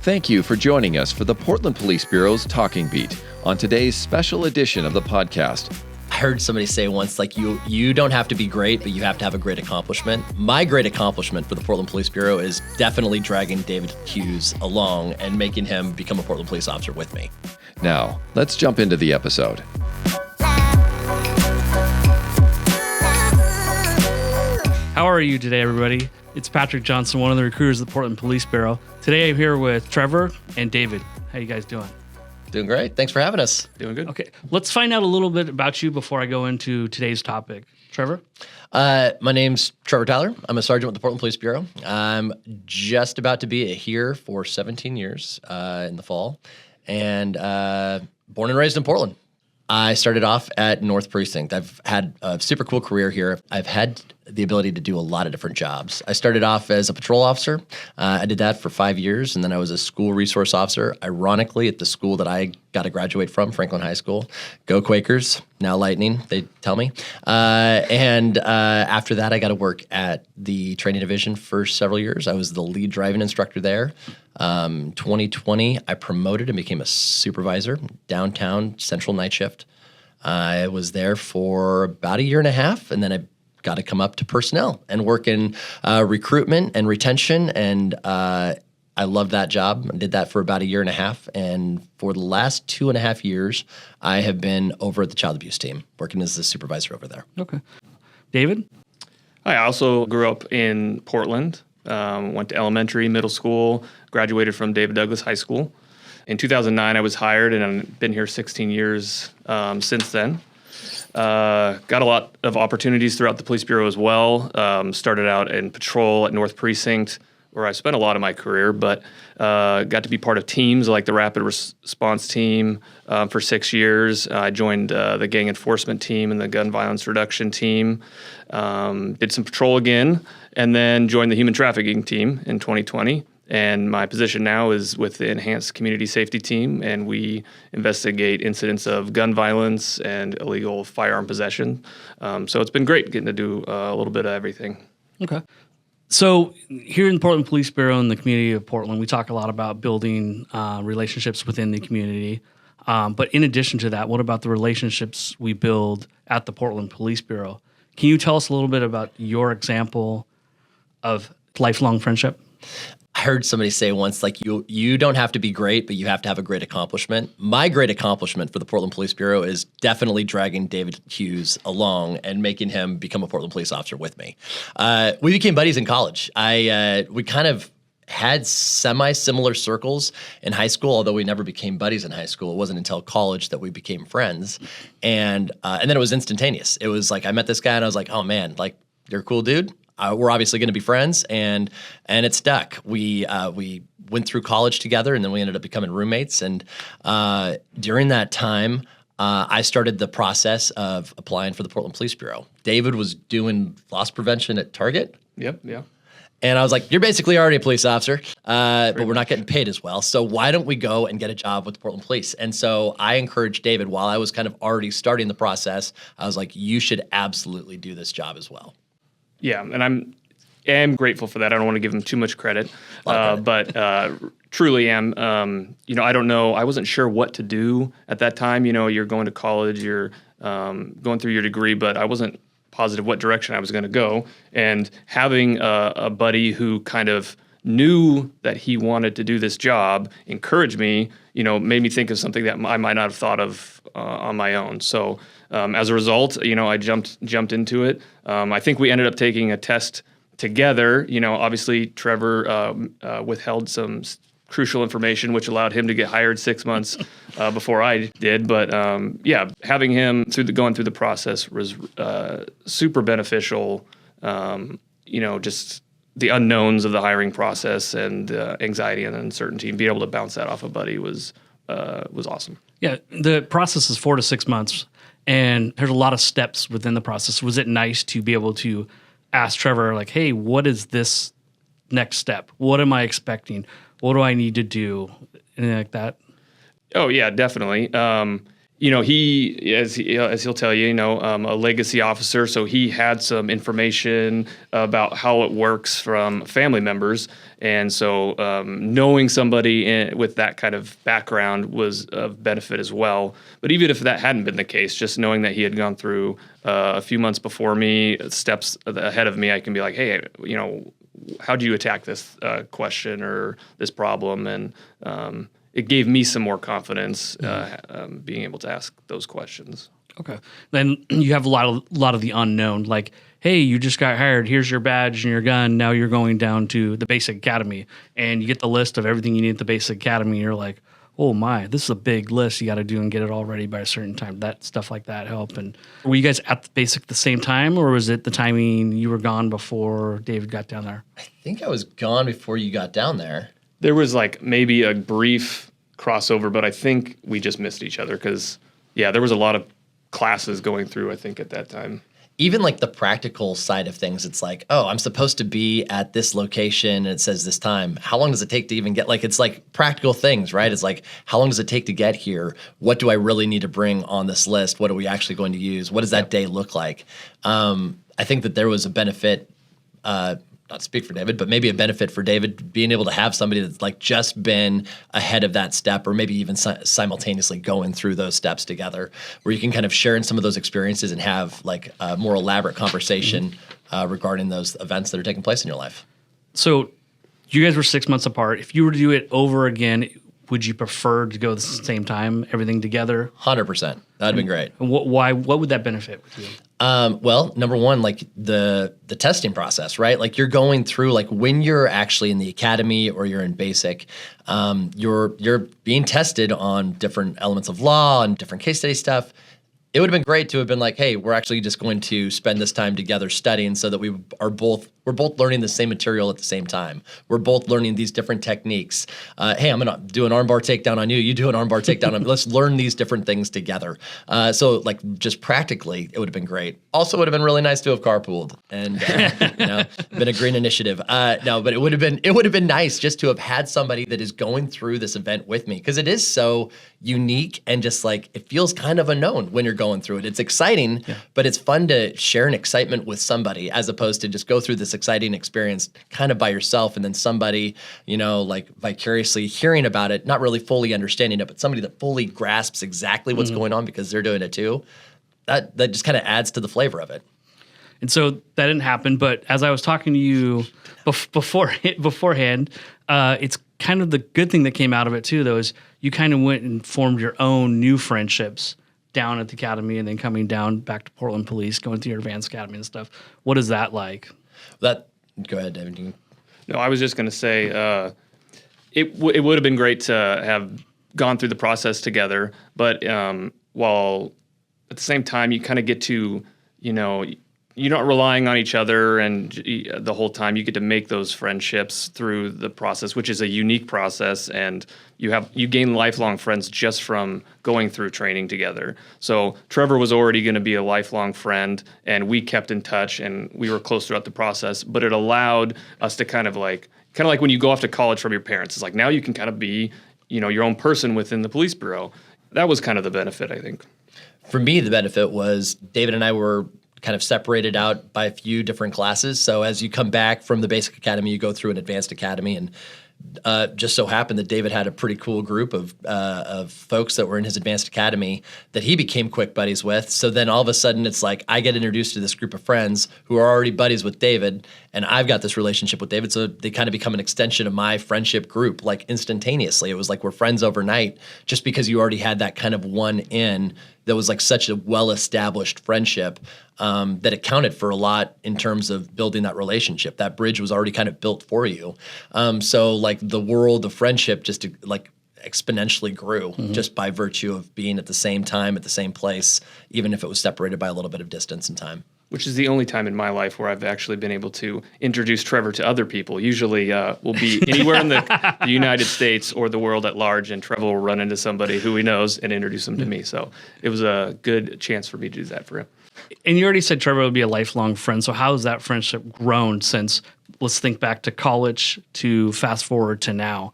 Thank you for joining us for the Portland Police Bureau's Talking Beat on today's special edition of the podcast. I heard somebody say once, like, you don't have to be great, but you have to have a great accomplishment. My great accomplishment for the Portland Police Bureau is definitely dragging David Hughes along and making him become a Portland police officer with me. Now, let's jump into the episode. How are you today, everybody? It's Patrick Johnson, one of the recruiters of the Portland Police Bureau. Today I'm here with Trevor and David. How you guys doing? Doing great. Thanks for having us. Doing good. Okay, let's find out a little bit about you before I go into today's topic. Trevor? My name's Trevor Tyler. I'm a sergeant with the Portland Police Bureau. I'm just about to be here for 17 years in the fall, and born and raised in Portland. I started off at North Precinct. I've had a super cool career here. I've had the ability to do a lot of different jobs. I started off as a patrol officer. I did that for 5 years, and then I was a school resource officer, ironically, at the school that I got to graduate from, Franklin High School. Go Quakers, now Lightning, they tell me. And after that, I got to work at the training division for several years. I was the lead driving instructor there. 2020, I promoted and became a supervisor, downtown central night shift. I was there for about a year and a half, and then I got to come up to personnel and work in recruitment and retention, and I loved that job. I did that for about a year and a half, and for the last 2.5 years, I have been over at the child abuse team, working as the supervisor over there. Okay. David? I also grew up in Portland, went to elementary, middle school, graduated from David Douglas High School. In 2009, I was hired, and I've been here 16 years since then. Got a lot of opportunities throughout the police bureau as well. Started out in patrol at North Precinct, where I spent a lot of my career, but got to be part of teams like the Rapid Response Team for 6 years. I joined the gang enforcement team and the gun violence reduction team. Did some patrol again, and then joined the human trafficking team in 2020. And my position now is with the Enhanced Community Safety Team, and we investigate incidents of gun violence and illegal firearm possession. So it's been great getting to do a little bit of everything. Okay. So here in the Portland Police Bureau in the community of Portland, we talk a lot about building relationships within the community. But in addition to that, what about the relationships we build at the Portland Police Bureau? Can you tell us a little bit about your example of lifelong friendship? I heard somebody say once, like, you don't have to be great, but you have to have a great accomplishment. My great accomplishment for the Portland Police Bureau is definitely dragging David Hughes along and making him become a Portland police officer with me. We became buddies in college. We kind of had semi-similar circles in high school, although we never became buddies in high school. It wasn't until college that we became friends. And then it was instantaneous. It was like I met this guy and I was like, oh man, like, you're a cool dude. We're obviously going to be friends, and it stuck. We went through college together, and then we ended up becoming roommates. And during that time, I started the process of applying for the Portland Police Bureau. David was doing loss prevention at Target. Yep, yeah. And I was like, you're basically already a police officer, but we're not getting paid as well. So why don't we go and get a job with the Portland Police? And so I encouraged David, while I was kind of already starting the process, I was like, you should absolutely do this job as well. Yeah, and am grateful for that. I don't want to give him too much credit, but truly am. I don't know. I wasn't sure what to do at that time. You're going to college, you're going through your degree, but I wasn't positive what direction I was going to go. And having a buddy who kind of knew that he wanted to do this job encouraged me, made me think of something that I might not have thought of on my own. So as a result, I jumped into it. I think we ended up taking a test together. Obviously Trevor withheld some crucial information, which allowed him to get hired 6 months before I did. But having him going through the process was super beneficial. Just the unknowns of the hiring process and anxiety and uncertainty, and being able to bounce that off a buddy was awesome. Yeah, the process is 4 to 6 months, and there's a lot of steps within the process. Was it nice to be able to ask Trevor, like, hey, what is this next step? What am I expecting? What do I need to do? Anything like that? Oh, yeah, definitely. as he'll tell you, a legacy officer, so he had some information about how it works from family members, and so knowing somebody with that kind of background was of benefit as well. But even if that hadn't been the case, just knowing that he had gone through a few months before me, steps ahead of me, I can be like, hey, how do you attack this question or this problem? And it gave me some more confidence being able to ask those questions. Okay. Then you have a lot of the unknown, like, hey, you just got hired. Here's your badge and your gun. Now you're going down to the basic academy, and you get the list of everything you need at the basic academy. You're like, oh my, this is a big list you got to do and get it all ready by a certain time. That stuff like that help. And were you guys at the basic at the same time, or was it the timing you were gone before David got down there? I think I was gone before you got down there. There was like maybe a brief crossover, but I think we just missed each other because, there was a lot of classes going through, I think, at that time. Even like the practical side of things, it's like, oh, I'm supposed to be at this location and it says this time. How long does it take to even get, it's like practical things, right? It's like, how long does it take to get here? What do I really need to bring on this list? What are we actually going to use? What does that day look like? I think that there was a benefit, not to speak for David, but maybe a benefit for David being able to have somebody that's like just been ahead of that step, or maybe even simultaneously going through those steps together, where you can kind of share in some of those experiences and have like a more elaborate conversation regarding those events that are taking place in your life. So you guys were 6 months apart. If you were to do it over again, would you prefer to go at the same time, everything together? 100%. That'd been great. And why? What would that benefit with you? Well, number one, like the testing process, right? Like you're going through, like when you're actually in the academy or you're in basic, you're being tested on different elements of law and different case study stuff. It would have been great to have been like, hey, we're actually just going to spend this time together studying so that we're both learning the same material at the same time. We're both learning these different techniques. Hey, I'm going to do an armbar takedown on you. You do an armbar takedown on me. Let's learn these different things together. So like just practically, it would have been great. Also, it would have been really nice to have carpooled and been a green initiative. No, but it would have been nice just to have had somebody that is going through this event with me, because it is so unique and just like it feels kind of unknown when you're going through it. It's exciting, but it's fun to share an excitement with somebody as opposed to just go through this exciting experience kind of by yourself and then somebody, like vicariously hearing about it, not really fully understanding it, but somebody that fully grasps exactly what's going on because they're doing it too. That just kind of adds to the flavor of it. And so that didn't happen, but as I was talking to you beforehand, it's kind of the good thing that came out of it too, though, is you kind of went and formed your own new friendships down at the academy and then coming down back to Portland Police, going through your advanced academy and stuff. What is that like? Go ahead, David. No, I was just going to say it would have been great to have gone through the process together, but while at the same time you kind of get to, you're not relying on each other and the whole time. You get to make those friendships through the process, which is a unique process, and you gain lifelong friends just from going through training together. So Trevor was already going to be a lifelong friend, and we kept in touch, and we were close throughout the process. But it allowed us to kind of like when you go off to college from your parents. It's like now you can kind of be, your own person within the police bureau. That was kind of the benefit, I think. For me, the benefit was David and I were kind of separated out by a few different classes. So as you come back from the basic academy, you go through an advanced academy, and just so happened that David had a pretty cool group of folks that were in his advanced academy that he became quick buddies with. So then all of a sudden it's like I get introduced to this group of friends who are already buddies with David, and I've got this relationship with David. So they kind of become an extension of my friendship group, like instantaneously. It was like we're friends overnight just because you already had that kind of one in that was like such a well-established friendship that it counted for a lot in terms of building that relationship. That bridge was already kind of built for you. So like the world of friendship just like exponentially grew just by virtue of being at the same time, at the same place, even if it was separated by a little bit of distance and time. Which is the only time in my life where I've actually been able to introduce Trevor to other people. Usually we'll be anywhere in the United States or the world at large, and Trevor will run into somebody who he knows and introduce them to me. So it was a good chance for me to do that for him. And you already said Trevor would be a lifelong friend. So how has that friendship grown since, let's think back to college to fast forward to now?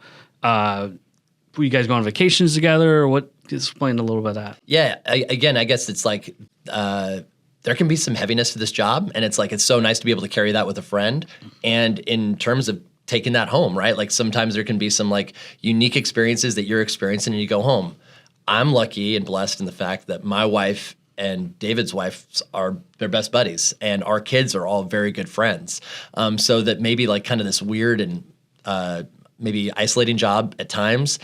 were you guys going on vacations together, or what? Explain a little bit of that. Yeah. Again, I guess it's like there can be some heaviness to this job, and it's like it's so nice to be able to carry that with a friend. And in terms of taking that home, right? Like sometimes there can be some like unique experiences that you're experiencing, and you go home. I'm lucky and blessed in the fact that my wife and David's wife are their best buddies, and our kids are all very good friends. So that maybe like kind of this weird and maybe isolating job at times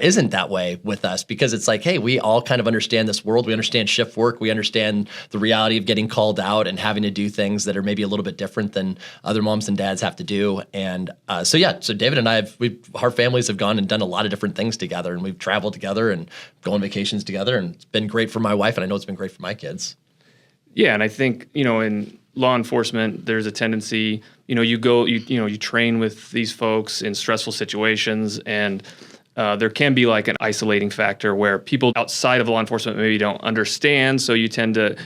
isn't that way with us, because it's like, hey, we all kind of understand this world. We understand shift work. We understand the reality of getting called out and having to do things that are maybe a little bit different than other moms and dads have to do. And so David and I, our families have gone and done a lot of different things together, and we've traveled together and go on vacations together. And it's been great for my wife, and I know it's been great for my kids. Yeah, and I think, in law enforcement, there's a tendency, you train with these folks in stressful situations, and there can be like an isolating factor where people outside of law enforcement maybe don't understand, so you tend to,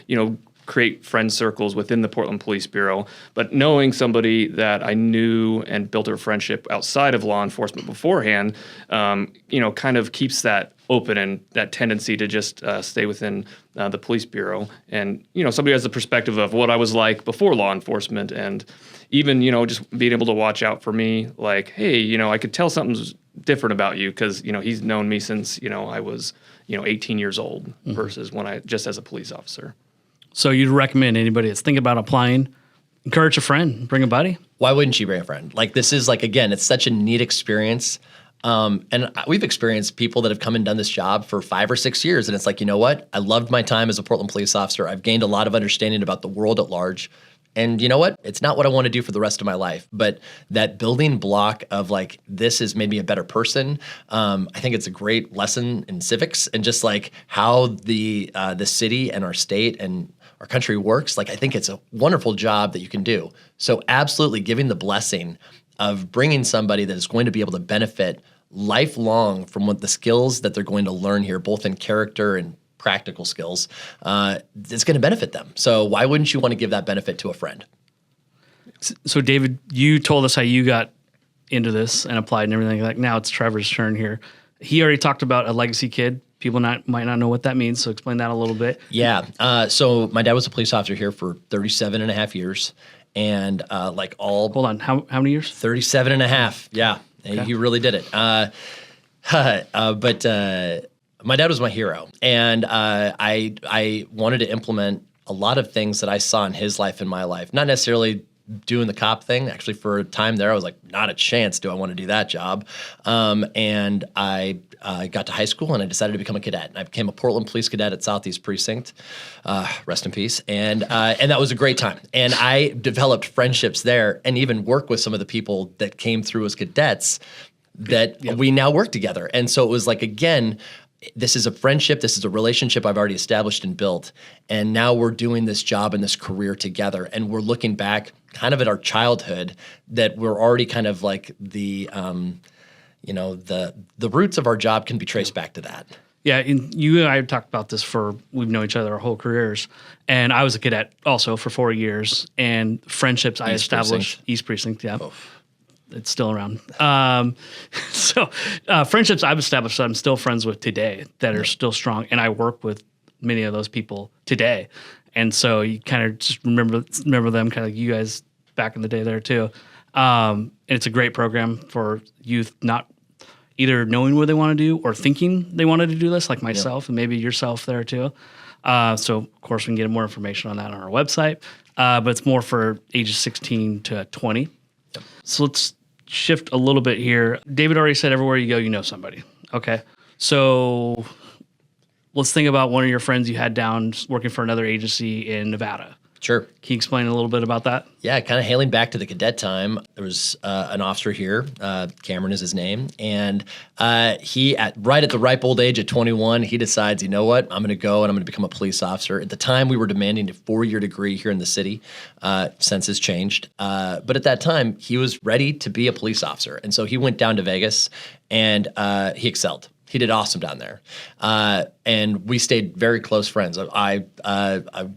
create friend circles within the Portland Police Bureau. But knowing somebody that I knew and built a friendship outside of law enforcement beforehand, kind of keeps that open and that tendency to just stay within the police bureau. And, somebody has the perspective of what I was like before law enforcement, and even, just being able to watch out for me, like, hey, I could tell something's different about you because, he's known me since, I was, 18 years old versus when just as a police officer. So you'd recommend anybody that's thinking about applying, encourage a friend, bring a buddy? Why wouldn't you bring a friend? Like, this is like, again, it's such a neat experience. And we've experienced people that have come and done this job for 5 or 6 years. And it's like, you know what? I loved my time as a Portland police officer. I've gained a lot of understanding about the world at large. And you know what? It's not what I want to do for the rest of my life. But that building block of like, this has made me a better person. I think it's a great lesson in civics and just like how the city and our state and our country works. Like, I think it's a wonderful job that you can do. So absolutely giving the blessing of bringing somebody that is going to be able to benefit lifelong from what the skills that they're going to learn here, both in character and practical skills, it's going to benefit them. So why wouldn't you want to give that benefit to a friend? So David, you told us how you got into this and applied and everything. Like, now it's Trevor's turn here. He already talked about a legacy kid. People might not know what that means, so explain that a little bit. Yeah. So my dad was a police officer here for 37 and a half years. And Hold on, how many years? 37 and a half. Yeah, okay. He really did it. But my dad was my hero. And I wanted to implement a lot of things that I saw in his life and my life. Not necessarily doing the cop thing. Actually, for a time there, I was like, not a chance do I want to do that job. And I got to high school and I decided to become a cadet. And I became a Portland Police Cadet at Southeast Precinct. Rest in peace. And that was a great time. And I developed friendships there and even worked with some of the people that came through as cadets that we now work together. And so it was like, again, this is a friendship, this is a relationship I've already established and built, and now we're doing this job and this career together, and we're looking back kind of at our childhood that we're already kind of like the roots of our job can be traced back to that. Yeah, and you and I have talked about this we've known each other our whole careers, and I was a cadet also for 4 years, and friendships I established, East Precinct, yeah. Oh. It's still around. So friendships I've established that I'm still friends with today that are still strong. And I work with many of those people today. And so you kind of just remember them kind of like you guys back in the day there too. And it's a great program for youth not either knowing what they want to do or thinking they wanted to do this, like myself and maybe yourself there too. So, of course, we can get more information on that on our website. But it's more for ages 16 to 20. Yep. So let's shift a little bit here. David already said everywhere you go, you know somebody. Okay. So let's think about one of your friends you had down working for another agency in Nevada. Sure. Can you explain a little bit about that? Yeah, kind of hailing back to the cadet time, there was an officer here, Cameron is his name, and he, right at the ripe old age of 21, he decides, you know what, I'm going to go and I'm going to become a police officer. At the time, we were demanding a 4-year degree here in the city. Since has changed. But at that time, he was ready to be a police officer. And so he went down to Vegas and he excelled. He did awesome down there. And we stayed very close friends. I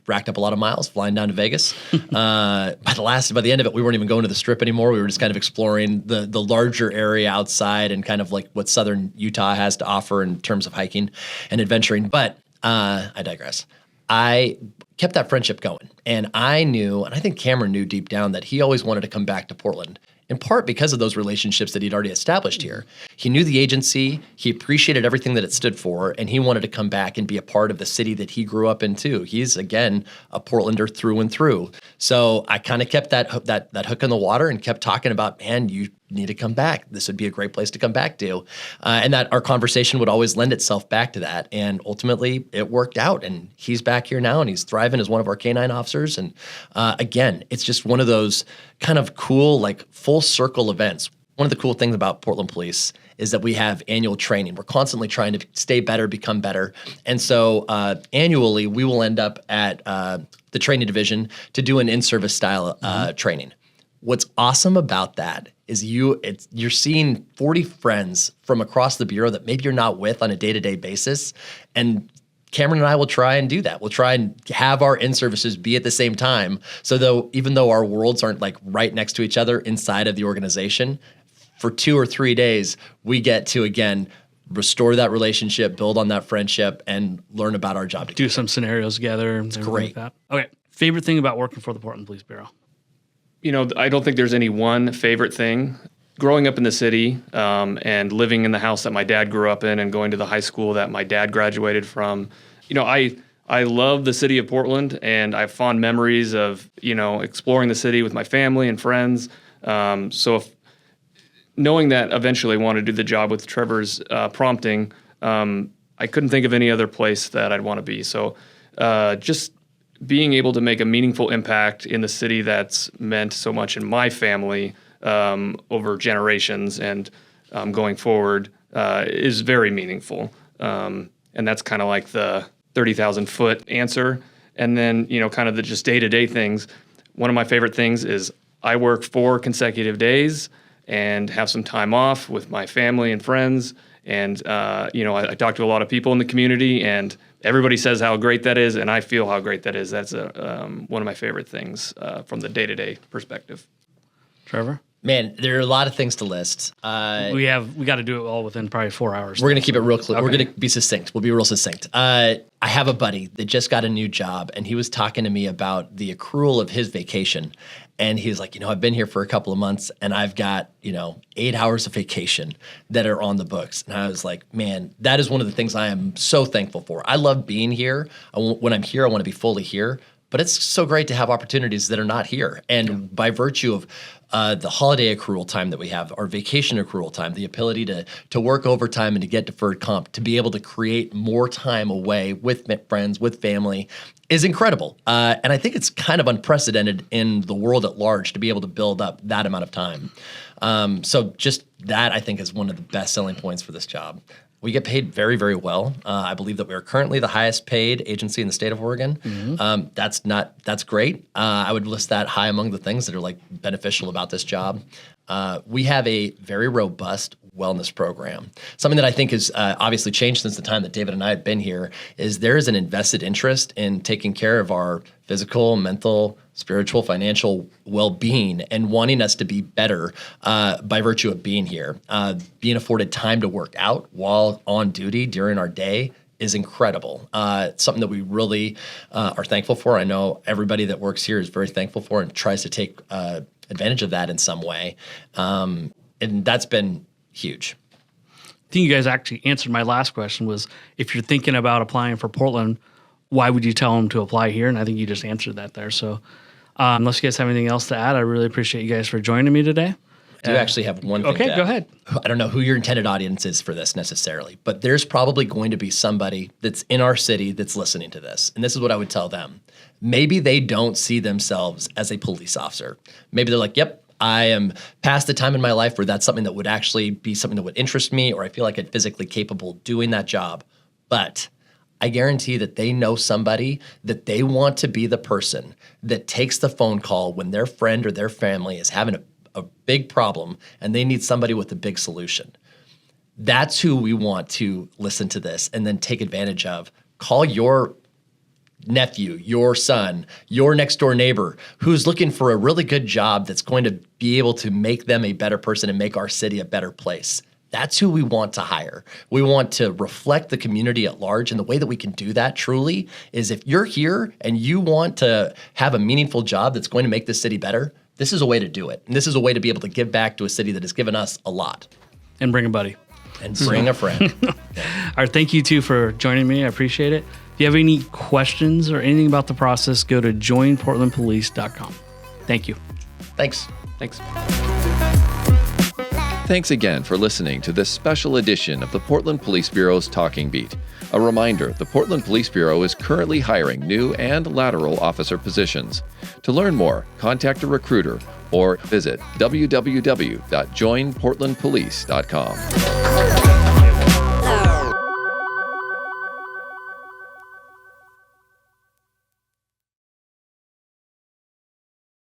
racked up a lot of miles flying down to Vegas. By the end of it, we weren't even going to the Strip anymore. We were just kind of exploring the larger area outside and kind of like what southern Utah has to offer in terms of hiking and adventuring. But I digress. I kept that friendship going. And I knew, and I think Cameron knew deep down, that he always wanted to come back to Portland, in part because of those relationships that he'd already established here. He knew the agency, he appreciated everything that it stood for, and he wanted to come back and be a part of the city that he grew up in too. He's, again, a Portlander through and through. So I kind of kept that hook in the water and kept talking about, man, you need to come back. This would be a great place to come back to. And that our conversation would always lend itself back to that. And ultimately, it worked out. And he's back here now, and he's thriving as one of our K-9 officers. And again, it's just one of those kind of cool, like full circle events. One of the cool things about Portland Police is that we have annual training. We're constantly trying to stay better, become better. And so annually, we will end up at the training division to do an in-service style training. What's awesome about that is you're seeing 40 friends from across the Bureau that maybe you're not with on a day-to-day basis. And Cameron and I will try and do that. We'll try and have our in-services be at the same time. So even though our worlds aren't like right next to each other inside of the organization, for 2 or 3 days, we get to, again, restore that relationship, build on that friendship, and learn about our job together. Do some scenarios together. It's great. Like that. Okay. Favorite thing about working for the Portland Police Bureau? I don't think there's any one favorite thing. Growing up in the city and living in the house that my dad grew up in and going to the high school that my dad graduated from, I love the city of Portland, and I have fond memories of, exploring the city with my family and friends. Knowing that eventually I want to do the job with Trevor's prompting, I couldn't think of any other place that I'd want to be. So just being able to make a meaningful impact in the city that's meant so much in my family over generations and going forward is very meaningful. And that's kind of like the 30,000-foot answer. And then, kind of the just day-to-day things. One of my favorite things is I work 4 consecutive days and have some time off with my family and friends. And, I talk to a lot of people in the community, and everybody says how great that is, and I feel how great that is. That's one of my favorite things from the day-to-day perspective. Trevor? Man, there are a lot of things to list. We got to do it all within probably 4 hours. We're going to keep it real clear. Okay. We're going to be succinct. We'll be real succinct. I have a buddy that just got a new job, and he was talking to me about the accrual of his vacation. And he was like, I've been here for a couple of months, and I've got, 8 hours of vacation that are on the books. And I was like, man, that is one of the things I am so thankful for. I love being here. When I'm here, I want to be fully here. But it's so great to have opportunities that are not here. And by virtue of the holiday accrual time that we have, our vacation accrual time, the ability to work overtime and to get deferred comp, to be able to create more time away with friends, with family, is incredible. And I think it's kind of unprecedented in the world at large to be able to build up that amount of time. So just that, I think, is one of the best selling points for this job. We get paid very, very well. I believe that we are currently the highest paid agency in the state of Oregon. Mm-hmm. That's great. I would list that high among the things that are like beneficial about this job. We have a very robust wellness program. Something that I think has obviously changed since the time that David and I have been here is there is an invested interest in taking care of our physical, mental, spiritual, financial well-being and wanting us to be better by virtue of being here. Being afforded time to work out while on duty during our day is incredible. It's something that we really are thankful for. I know everybody that works here is very thankful for and tries to take advantage of that in some way. And that's been huge. I think you guys actually answered my last question was, if you're thinking about applying for Portland, why would you tell them to apply here? And I think you just answered that there. So unless you guys have anything else to add, I really appreciate you guys for joining me today. I do actually have one thing to add. Go ahead. I don't know who your intended audience is for this necessarily, but there's probably going to be somebody that's in our city that's listening to this. And this is what I would tell them. Maybe they don't see themselves as a police officer. Maybe they're like, yep, I am past the time in my life where that's something that would actually be something that would interest me, or I feel like I'm physically capable doing that job. But I guarantee that they know somebody that they want to be the person that takes the phone call when their friend or their family is having a big problem and they need somebody with a big solution. That's who we want to listen to this and then take advantage of. Call your nephew, your son, your next door neighbor who's looking for a really good job that's going to be able to make them a better person and make our city a better place. That's who we want to hire. We want to reflect the community at large. And the way that we can do that truly is if you're here and you want to have a meaningful job that's going to make this city better, this is a way to do it. And this is a way to be able to give back to a city that has given us a lot. And bring a buddy. And bring a friend. All right, thank you too for joining me. I appreciate it. If you have any questions or anything about the process, go to joinportlandpolice.com. Thank you. Thanks. Thanks. Thanks again for listening to this special edition of the Portland Police Bureau's Talking Beat. A reminder, the Portland Police Bureau is currently hiring new and lateral officer positions. To learn more, contact a recruiter or visit www.joinportlandpolice.com.